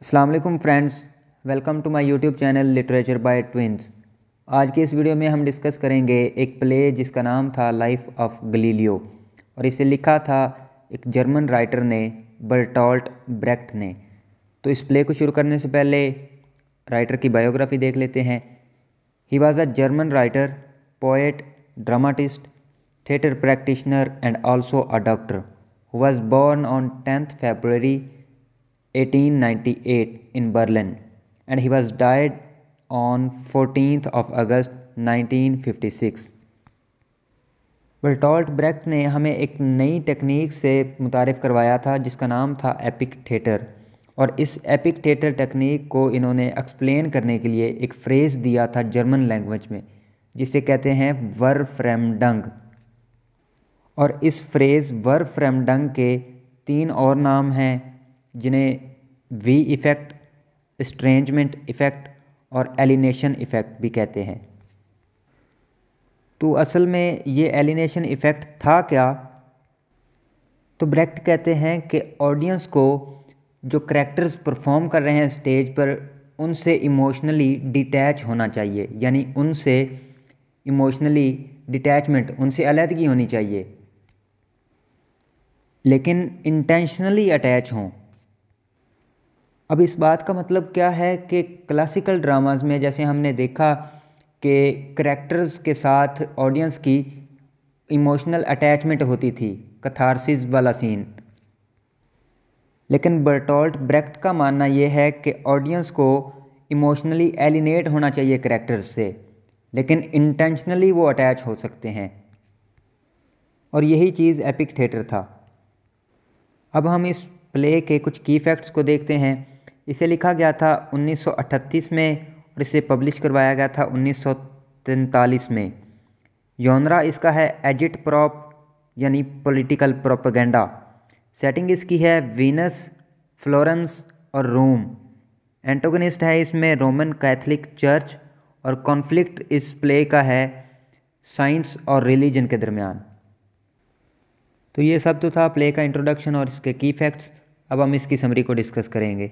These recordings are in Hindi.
अस्सलाम वालेकुम friends, welcome to my YouTube channel literature by twins. आज के इस वीडियो में हम डिस्कस करेंगे एक प्ले जिसका नाम था लाइफ ऑफ गलीलियो और इसे लिखा था एक जर्मन राइटर ने, बर्टोल्ट ब्रेख्ट ने। तो इस प्ले को शुरू करने से पहले राइटर की बायोग्राफी देख लेते हैं। He was a German writer, poet, dramatist, theatre practitioner and also a doctor who was born on 10th February 1898 in Berlin and he was died on 14th of August 1956। Bertolt Brecht ने हमें एक नई टेक्निक से मुतारिफ़ करवाया था जिसका नाम था एपिक थिएटर। और इस एपिक थिएटर टेक्निक को इन्होंने एक्सप्लेन करने के लिए एक फ्रेज़ दिया था जर्मन लैंग्वेज में, जिसे कहते हैं वर्फ्रेमडंग। और इस फ्रेज़ वर्फ्रेमडंग के 3 और नाम हैं जिन्हें वी इफ़ेक्ट, एस्ट्रेंजमेंट इफ़ेक्ट और एलिनेशन इफ़ेक्ट भी कहते हैं। तो असल में ये एलिनेशन इफ़ेक्ट था क्या? तो ब्रेख्ट कहते हैं कि ऑडियंस को जो करैक्टर्स परफॉर्म कर रहे हैं स्टेज पर उनसे इमोशनली डिटैच होना चाहिए, यानी उनसे इमोशनली डिटैचमेंट, उनसे अलहदगी होनी चाहिए, लेकिन इंटेंशनली अटैच हों। अब इस बात का मतलब क्या है कि क्लासिकल ड्रामाज में जैसे हमने देखा कि करैक्टर्स के साथ ऑडियंस की इमोशनल अटैचमेंट होती थी, कथारसिस वाला सीन। लेकिन बर्टोल्ट ब्रेख्ट का मानना यह है कि ऑडियंस को इमोशनली एलिनेट होना चाहिए करैक्टर्स से, लेकिन इंटेंशनली वो अटैच हो सकते हैं। और यही चीज़ एपिक थिएटर था। अब हम इस प्ले के कुछ की फैक्ट्स को देखते हैं। इसे लिखा गया था 1938 में और इसे पब्लिश करवाया गया था 1943 में। जॉनरा इसका है एजिट प्रॉप, यानी पॉलिटिकल प्रोपेगेंडा। सेटिंग इसकी है वीनस, फ्लोरेंस और रोम। एंटोगनिस्ट है इसमें रोमन कैथलिक चर्च और कॉन्फ्लिक्ट इस प्ले का है साइंस और रिलीजन के दरमियान। तो ये सब तो था प्ले का इंट्रोडक्शन और इसके की फैक्ट्स। अब हम इसकी समरी को डिस्कस करेंगे।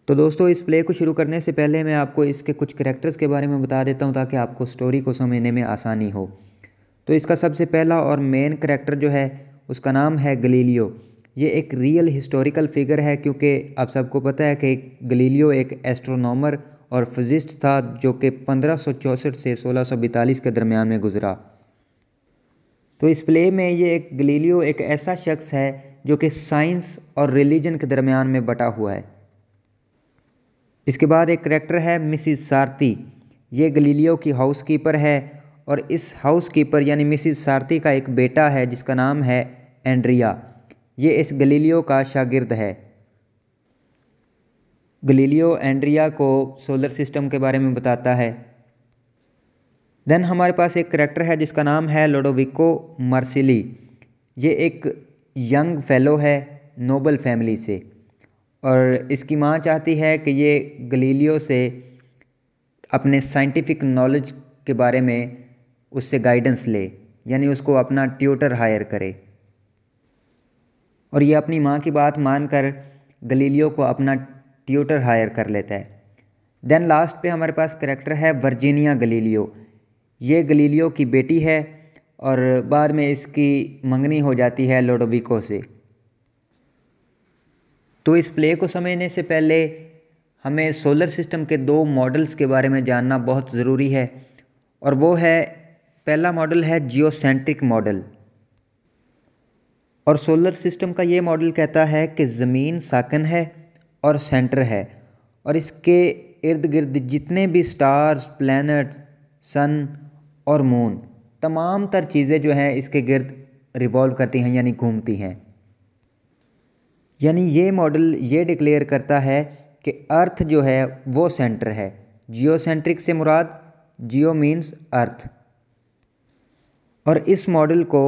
तो दोस्तों, इस प्ले को शुरू करने से पहले मैं आपको इसके कुछ करैक्टर्स के बारे में बता देता हूँ ताकि आपको स्टोरी को समझने में आसानी हो। तो इसका सबसे पहला और मेन करैक्टर जो है उसका नाम है गलीलियो। ये एक रियल हिस्टोरिकल फिगर है क्योंकि आप सबको पता है कि गलीलियो एक एस्ट्रोनॉमर और फिजिस्ट था जो कि 1564 से 1642 के दरमियान में गुजरा। तो इस प्ले में ये एक गलीलियो एक ऐसा शख्स है जो कि साइंस और रिलीजन के दरमियान में बटा हुआ है। इसके बाद एक करैक्टर है मिसिस सारती। ये गलीलियो की हाउसकीपर है और इस हाउसकीपर यानी मिसिस सारती का एक बेटा है जिसका नाम है एंड्रिया। ये इस गलीलियो का शागिर्द है। गलीलियो एंड्रिया को सोलर सिस्टम के बारे में बताता है। देन हमारे पास एक करैक्टर है जिसका नाम है लोडोविको मार्सिली। ये एक यंग फेलो है नोबल फैमिली से और इसकी माँ चाहती है कि ये गलीलियो से अपने साइंटिफिक नॉलेज के बारे में उससे गाइडेंस ले, यानी उसको अपना ट्यूटर हायर करे। और ये अपनी माँ की बात मानकर गलीलियो को अपना ट्यूटर हायर कर लेता है। देन लास्ट पे हमारे पास करैक्टर है वर्जीनिया गलीलियो। ये गलीलियो की बेटी है और बाद में इसकी मंगनी हो जाती है लोडोविको से। तो इस प्ले को समझने से पहले हमें सोलर सिस्टम के 2 मॉडल्स के बारे में जानना बहुत ज़रूरी है और वो है, पहला मॉडल है जियोसेंट्रिक मॉडल। और सोलर सिस्टम का ये मॉडल कहता है कि ज़मीन साकन है और सेंटर है और इसके इर्द गिर्द जितने भी स्टार्स, प्लैनेट, सन और मून, तमाम तर चीज़ें जो हैं इसके गिर्द रिवॉल्व करती हैं यानी घूमती हैं। यानी ये मॉडल ये डिक्लेयर करता है कि अर्थ जो है वो सेंटर है। जियोसेंट्रिक से मुराद, जियो मीन्स अर्थ। और इस मॉडल को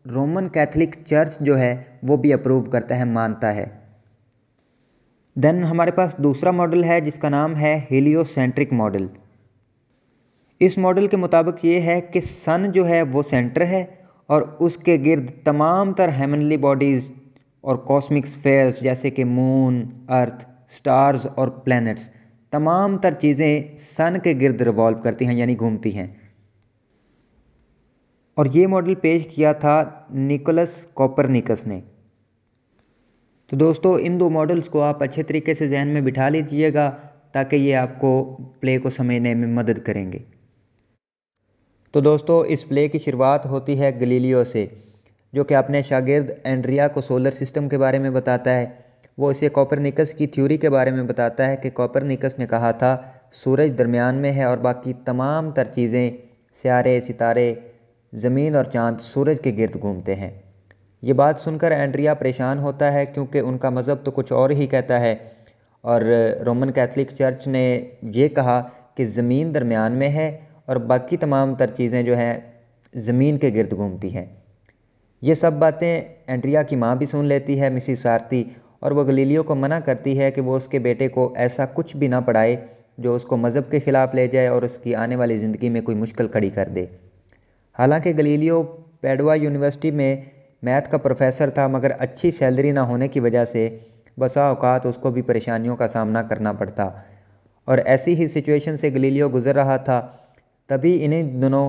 रोमन कैथलिक चर्च जो है वो भी अप्रूव करता है, मानता है। देन हमारे पास दूसरा मॉडल है जिसका नाम है हीलियोसेंट्रिक मॉडल। इस मॉडल के मुताबिक ये है कि सन जो है वो सेंटर है और उसके गिर्द तमाम तर हेवनली बॉडीज़ और कॉस्मिक स्फेयर्स जैसे कि मून, अर्थ, स्टार्स और प्लैनेट्स, तमाम तर चीज़ें सन के गिर्द रिवॉल्व करती हैं यानी घूमती हैं। और ये मॉडल पेश किया था निकोलस कोपरनिकस ने। तो दोस्तों इन दो मॉडल्स को आप अच्छे तरीके से जहन में बिठा लीजिएगा ताकि ये आपको प्ले को समझने में मदद करेंगे। तो दोस्तों इस प्ले की शुरुआत होती है गलीलियो से, जो कि अपने शागिर्द एंड्रिया को सोलर सिस्टम के बारे में बताता है। वो इसे कोपरनिकस की थ्योरी के बारे में बताता है कि कोपरनिकस ने कहा था सूरज दरमियान में है और बाकी तमाम तर चीज़ें, सियारे, सितारे, ज़मीन और चाँद सूरज के गिर्द घूमते हैं। ये बात सुनकर एंड्रिया परेशान होता है क्योंकि उनका मज़हब तो कुछ और ही कहता है और रोमन कैथलिक चर्च ने ये कहा कि ज़मीन दरमियान में है और बाकी तमाम तर चीज़ें जो हैं ज़मीन के गिर्द घूमती हैं। ये सब बातें एंड्रिया की माँ भी सुन लेती है, मिसिस सारती, और वो गलीलियो को मना करती है कि वो उसके बेटे को ऐसा कुछ भी ना पढ़ाए जो उसको मज़हब के ख़िलाफ़ ले जाए और उसकी आने वाली ज़िंदगी में कोई मुश्किल खड़ी कर दे। हालांकि गलीलियो पैडुआ यूनिवर्सिटी में मैथ का प्रोफेसर था, मगर अच्छी सैलरी ना होने की वजह से बसा औकात उसको भी परेशानियों का सामना करना पड़ता और ऐसी ही सिचुएशन से गलीलियो गुजर रहा था। तभी इन्हीं दिनों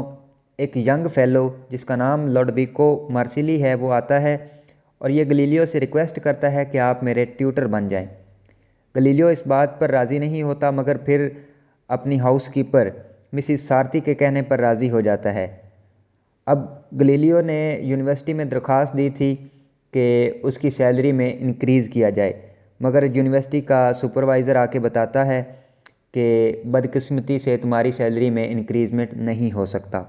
एक यंग फेलो जिसका नाम लोडविको मार्सिली है वो आता है और ये गलीलियो से रिक्वेस्ट करता है कि आप मेरे ट्यूटर बन जाएं। गलीलियो इस बात पर राज़ी नहीं होता मगर फिर अपनी हाउसकीपर मिसिस सारती के कहने पर राज़ी हो जाता है। अब गलीलियो ने यूनिवर्सिटी में दरख्वास्त दी थी कि उसकी सैलरी में इंक्रीज़ किया जाए, मगर यूनिवर्सिटी का सुपरवाइज़र आके बताता है कि बदकिस्मती से तुम्हारी सैलरी में इंक्रीज़मेंट नहीं हो सकता।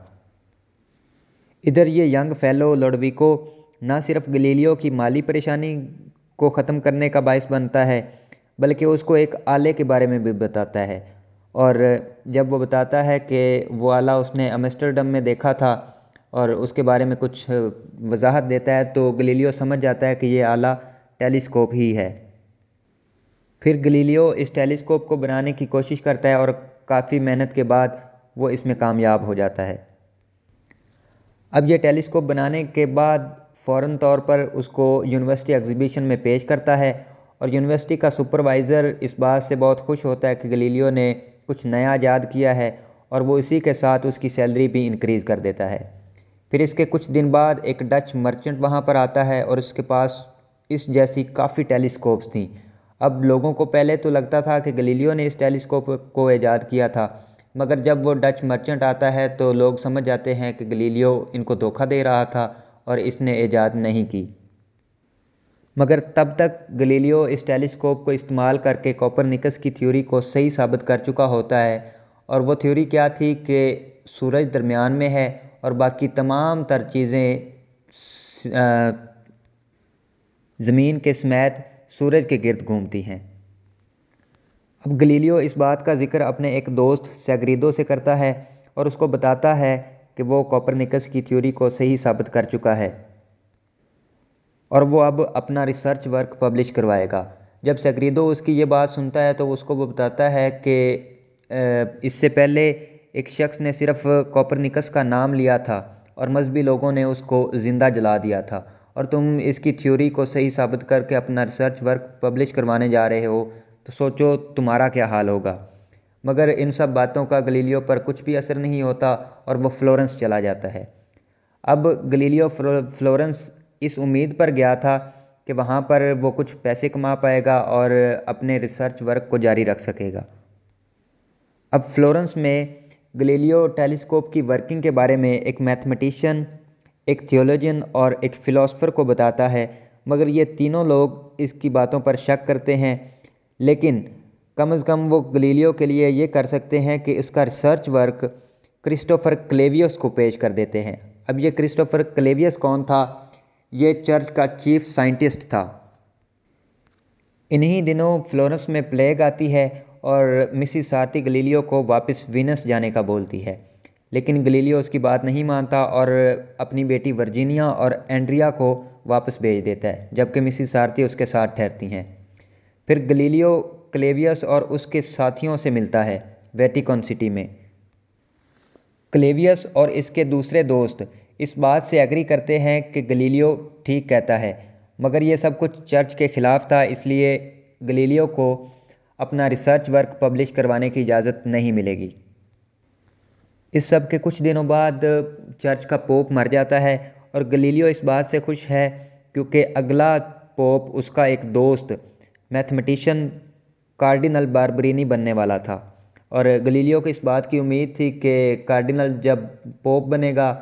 इधर ये यंग फेलो लोडविको ना सिर्फ गलीलियो की माली परेशानी को ख़त्म करने का बायस बनता है बल्कि उसको एक आले के बारे में भी बताता है। और जब वो बताता है कि वो आला उसने एम्स्टर्डम में देखा था और उसके बारे में कुछ वजाहत देता है तो गलीलियो समझ जाता है कि ये आला टेलीस्कोप ही है। फिर गलीलियो इस टेलीस्कोप को बनाने की कोशिश करता है और काफ़ी मेहनत के बाद वो इसमें कामयाब हो जाता है। अब ये टेलीस्कोप बनाने के बाद फ़ौरन तौर पर उसको यूनिवर्सिटी एग्जीबिशन में पेश करता है और यूनिवर्सिटी का सुपरवाइज़र इस बात से बहुत खुश होता है कि गलीलियो ने कुछ नया ईजाद किया है और वो इसी के साथ उसकी सैलरी भी इंक्रीज़ कर देता है। फिर इसके कुछ दिन बाद एक डच मर्चेंट वहाँ पर आता है और उसके पास इस जैसी काफ़ी टेलीस्कोप्स थी। अब लोगों को पहले तो लगता था कि गलीलियो ने इस टेलीस्कोप को ईजाद किया था, मगर जब वो डच मर्चेंट आता है तो लोग समझ जाते हैं कि गलीलियो इनको धोखा दे रहा था और इसने ईजाद नहीं की। मगर तब तक गलीलियो इस टेलीस्कोप को इस्तेमाल करके कोपरनिकस की थ्योरी को सही साबित कर चुका होता है। और वो थ्योरी क्या थी कि सूरज दरमियान में है और बाकी तमाम तर चीज़ें ज़मीन के समेत सूरज के गिर्द घूमती हैं। अब गलीलियो इस बात का जिक्र अपने एक दोस्त सैग्रीदो से करता है और उसको बताता है कि वो कोपरनिकस की थ्योरी को सही साबित कर चुका है और वो अब अपना रिसर्च वर्क पब्लिश करवाएगा। जब सैग्रीदो उसकी ये बात सुनता है तो उसको वो बताता है कि इससे पहले एक शख्स ने सिर्फ कोपरनिकस का नाम लिया था और मजहबी लोगों ने उसको ज़िंदा जला दिया था और तुम इसकी थ्योरी को सही साबित करके अपना रिसर्च वर्क पब्लिश करवाने जा रहे हो, तो सोचो तुम्हारा क्या हाल होगा। मगर इन सब बातों का गलीलियो पर कुछ भी असर नहीं होता और वो फ्लोरेंस चला जाता है। अब गलीलियो फ्लोरेंस इस उम्मीद पर गया था कि वहाँ पर वो कुछ पैसे कमा पाएगा और अपने रिसर्च वर्क को जारी रख सकेगा। अब फ्लोरेंस में गलीलियो टेलीस्कोप की वर्किंग के बारे में एक मैथमेटिशियन, एक थियोलॉजियन और एक फ़िलासफ़र को बताता है, मगर ये तीनों लोग इसकी बातों पर शक करते हैं। लेकिन कम से कम वो गलीलियो के लिए ये कर सकते हैं कि इसका रिसर्च वर्क क्रिस्टोफर क्लेवियस को पेश कर देते हैं। अब ये क्रिस्टोफर क्लेवियस कौन था? ये चर्च का चीफ साइंटिस्ट था। इन्हीं दिनों फ्लोरेंस में प्लेग आती है और मिसिस सारती गलीलियो को वापस वीनस जाने का बोलती है, लेकिन गलीलियो उसकी बात नहीं मानता और अपनी बेटी वर्जीनिया और एंड्रिया को वापस भेज देता है, जबकि मिसिस सारती उसके साथ ठहरती हैं। फिर गलीलियो क्लेवियस और उसके साथियों से मिलता है वेटिकन सिटी में। क्लेवियस और इसके दूसरे दोस्त इस बात से एग्री करते हैं कि गलीलियो ठीक कहता है। मगर ये सब कुछ चर्च के ख़िलाफ़ था, इसलिए गलीलियो को अपना रिसर्च वर्क पब्लिश करवाने की इजाज़त नहीं मिलेगी। इस सब के कुछ दिनों बाद चर्च का पोप मर जाता है और गलीलियो इस बात से खुश है क्योंकि अगला पोप उसका एक दोस्त मैथमेटिशियन कार्डिनल बारबरीनी बनने वाला था। और गलीलियो को इस बात की उम्मीद थी कि कार्डिनल जब पोप बनेगा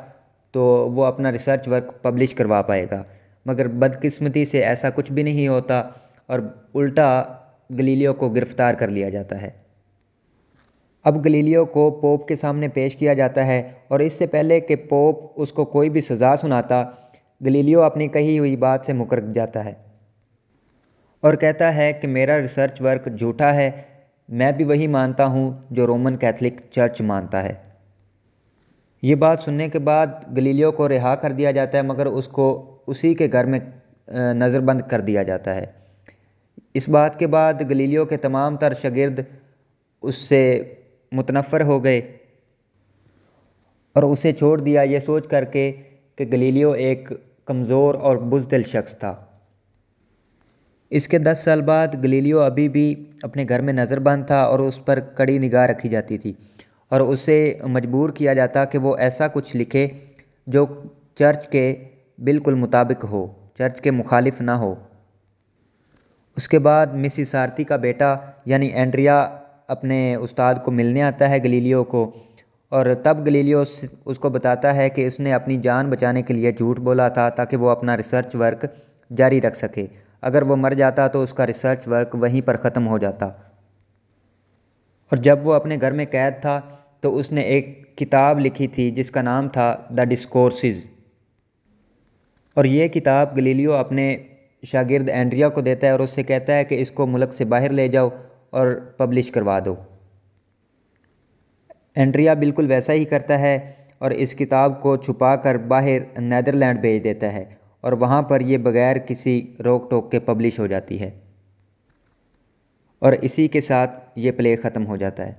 तो वो अपना रिसर्च वर्क पब्लिश करवा पाएगा, मगर बदकिस्मती से ऐसा कुछ भी नहीं होता और उल्टा गलीलियो को गिरफ्तार कर लिया जाता है। अब गलीलियो को पोप के सामने पेश किया जाता है और इससे पहले कि पोप उसको कोई भी सज़ा सुनाता, गलीलियो अपनी कही हुई बात से मुकर जाता है और कहता है कि मेरा रिसर्च वर्क झूठा है, मैं भी वही मानता हूँ जो रोमन कैथोलिक चर्च मानता है। ये बात सुनने के बाद गलीलियो को रिहा कर दिया जाता है, मगर उसको उसी के घर में नज़रबंद कर दिया जाता है। इस बात के बाद गलीलियो के तमाम तर शागिर्द उससे मुतनफ़र हो गए और उसे छोड़ दिया, ये सोच करके कि गलीलियो एक कमज़ोर और बुज़दिल शख्स था। इसके 10 साल बाद गलीलियो अभी भी अपने घर में नज़रबंद था और उस पर कड़ी निगाह रखी जाती थी और उसे मजबूर किया जाता कि वो ऐसा कुछ लिखे जो चर्च के बिल्कुल मुताबिक हो, चर्च के मुखालिफ ना हो। उसके बाद मिसिस आरती का बेटा यानी एंड्रिया अपने उस्ताद को मिलने आता है गलीलियो को और तब गलीलियो उसको बताता है कि उसने अपनी जान बचाने के लिए झूठ बोला था ताकि वो अपना रिसर्च वर्क जारी रख सके। अगर वो मर जाता तो उसका रिसर्च वर्क वहीं पर ख़त्म हो जाता। और जब वो अपने घर में कैद था तो उसने एक किताब लिखी थी जिसका नाम था द डिस्कोर्सेस, और ये किताब गलीलियो अपने शागिर्द एंड्रिया को देता है और उससे कहता है कि इसको मुल्क से बाहर ले जाओ और पब्लिश करवा दो। एंड्रिया बिल्कुल वैसा ही करता है और इस किताब को छुपा कर बाहर नीदरलैंड भेज देता है और वहाँ पर ये बग़ैर किसी रोक टोक के पब्लिश हो जाती है और इसी के साथ ये प्ले ख़त्म हो जाता है।